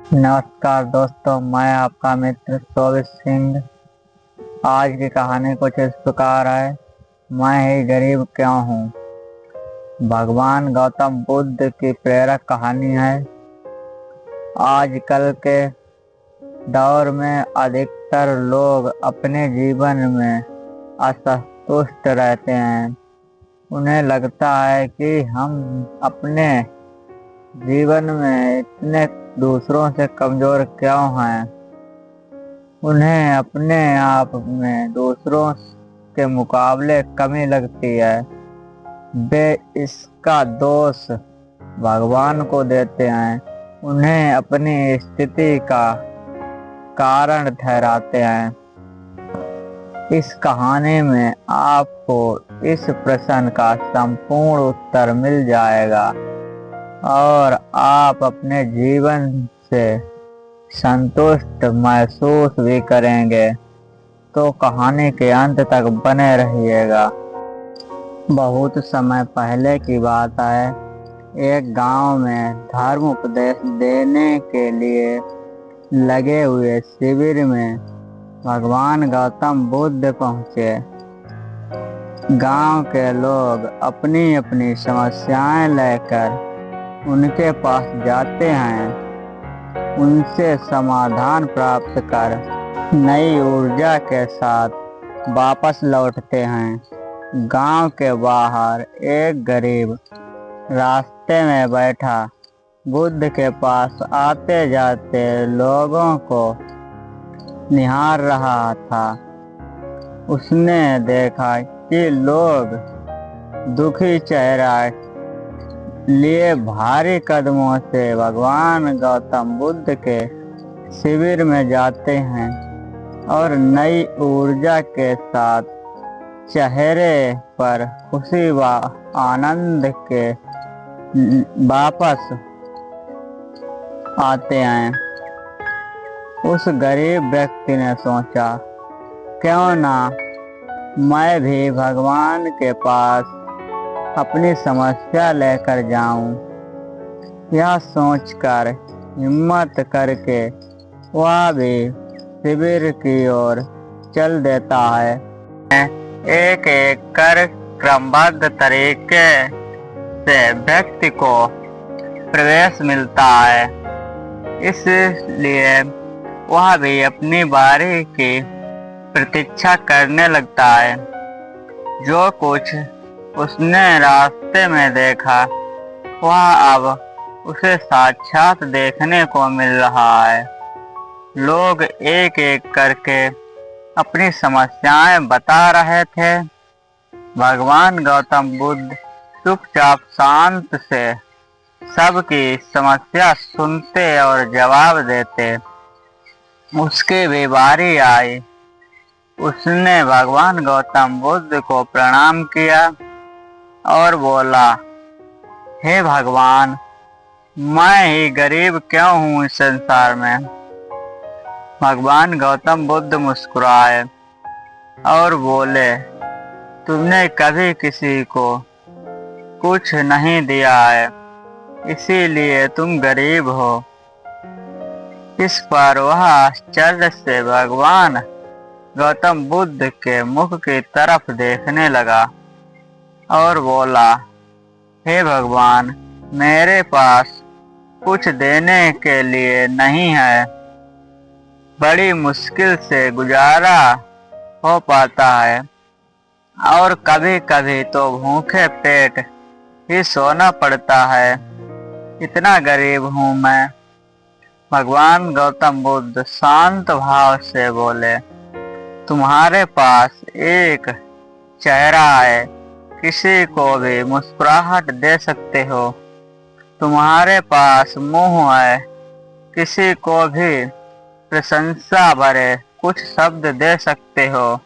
नमस्कार दोस्तों, मैं आपका मित्र शोभित सिंह। आज की कहानी कुछ इस प्रकार है। मैं ही गरीब क्यों हूँ। भगवान गौतम बुद्ध की प्रेरक कहानी है। आजकल के दौर में अधिकतर लोग अपने जीवन में असंतुष्ट रहते हैं। उन्हें लगता है कि हम अपने जीवन में इतने दूसरों से कमजोर क्यों हैं। उन्हें अपने आप में दूसरों के मुकाबले कमी लगती है। वे इसका दोष भगवान को देते हैं। उन्हें अपनी स्थिति का कारण ठहराते हैं। इस कहानी में आपको इस प्रश्न का संपूर्ण उत्तर मिल जाएगा और आप अपने जीवन से संतुष्ट महसूस भी करेंगे। तो कहानी के अंत तक बने रहिएगा। बहुत समय पहले की बात है। एक गांव में धर्म उपदेश देने के लिए लगे हुए शिविर में भगवान गौतम बुद्ध पहुंचे। गांव के लोग अपनी अपनी समस्याएं लेकर उनके पास जाते हैं। उनसे समाधान प्राप्त कर नई ऊर्जा के साथ वापस लौटते हैं। गांव के बाहर एक गरीब रास्ते में बैठा बुद्ध के पास आते जाते लोगों को निहार रहा था। उसने देखा कि लोग दुखी चेहरा लिए भारी कदमों से भगवान गौतम बुद्ध के शिविर में जाते हैं और नई ऊर्जा के साथ चेहरे पर खुशी व आनंद के वापस आते हैं। उस गरीब व्यक्ति ने सोचा, क्यों ना मैं भी भगवान के पास अपनी समस्या लेकर जाऊं। यह सोचकर हिम्मत करके वह भी शिविर की ओर चल देता है। एक एक कर क्रमबद्ध तरीके से व्यक्ति को प्रवेश मिलता है। इसलिए वह भी अपनी बारी की प्रतीक्षा करने लगता है। जो कुछ उसने रास्ते में देखा वह अब उसे साक्षात देखने को मिल रहा है। लोग एक एक करके अपनी समस्याएं बता रहे थे। भगवान गौतम बुद्ध चुपचाप शांत से सबकी समस्या सुनते और जवाब देते। उसकी भी बारी आई। उसने भगवान गौतम बुद्ध को प्रणाम किया और बोला, हे भगवान, मैं ही गरीब क्यों हूँ इस संसार में। भगवान गौतम बुद्ध मुस्कुराए और बोले, तुमने कभी किसी को कुछ नहीं दिया है, इसीलिए तुम गरीब हो। इस पर वह आश्चर्य से भगवान गौतम बुद्ध के मुख की तरफ देखने लगा और बोला, हे भगवान, मेरे पास कुछ देने के लिए नहीं है। बड़ी मुश्किल से गुजारा हो पाता है और कभी कभी तो भूखे पेट ही सोना पड़ता है। इतना गरीब हूँ मैं। भगवान गौतम बुद्ध शांत भाव से बोले, तुम्हारे पास एक चेहरा है, किसी को भी मुस्कुराहट दे सकते हो। तुम्हारे पास मुंह है, किसी को भी प्रशंसा भरे कुछ शब्द दे सकते हो।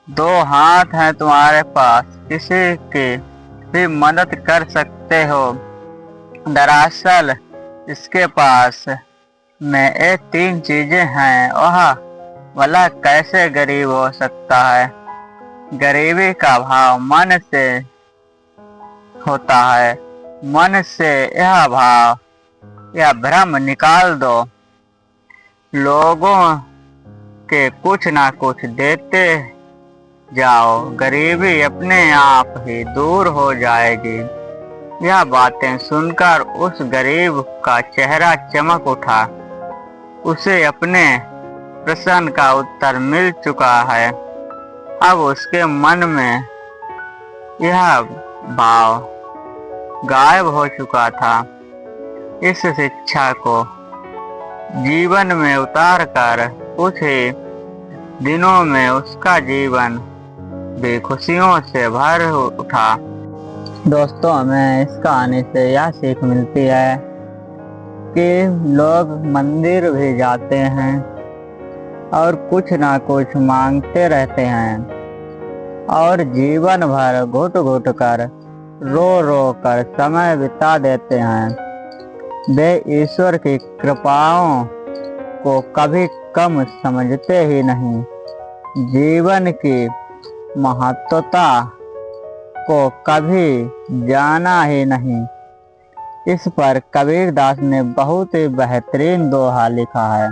दो हाथ हैं तुम्हारे पास, किसी की भी मदद कर सकते हो। दरअसल इसके पास में ये तीन चीजें हैं, वह भला कैसे गरीब हो सकता है। गरीबी का भाव मन से होता है। मन से यह भाव यह भ्रम निकाल दो। लोगों के कुछ ना कुछ देते जाओ, गरीबी अपने आप ही दूर हो जाएगी। यह बातें सुनकर उस गरीब का चेहरा चमक उठा। उसे अपने प्रश्न का उत्तर मिल चुका है। अब उसके मन में यह भाव गायब हो चुका था। इस शिक्षा को जीवन में उतार कर कुछ ही दिनों में उसका जीवन भी खुशियों से भर उठा। दोस्तों, हमें इस कहानी से यह सीख मिलती है कि लोग मंदिर भी जाते हैं और कुछ ना कुछ मांगते रहते हैं और जीवन भर घुट घुट कर रो रो कर समय बिता देते हैं। वे ईश्वर की कृपाओं को कभी कम समझते ही नहीं, जीवन की महत्वता को कभी जाना ही नहीं। इस पर कबीरदास ने बहुत ही बेहतरीन दोहा लिखा है।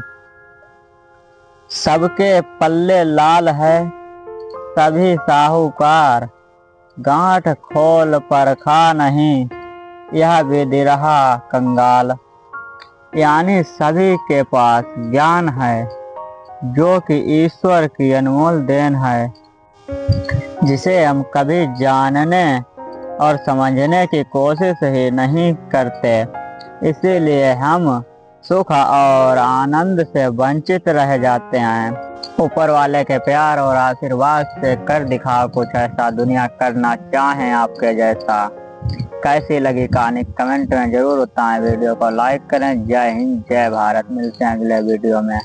सबके पल्ले लाल है, सभी साहूकार, गांठ खोल पर खा नहीं, यह विधि रहा कंगाल। यानी सभी के पास ज्ञान है, जो कि ईश्वर की अनमोल देन है, जिसे हम कभी जानने और समझने की कोशिश ही नहीं करते। इसीलिए हम सुख और आनंद से वंचित रह जाते हैं। ऊपर वाले के प्यार और आशीर्वाद से कर दिखाओ कुछ ऐसा, दुनिया करना चाहे आपके जैसा। कैसी लगी कहानी कमेंट में जरूर बताएं। वीडियो को लाइक करें। जय हिंद, जय भारत। मिलते हैं अगले वीडियो में।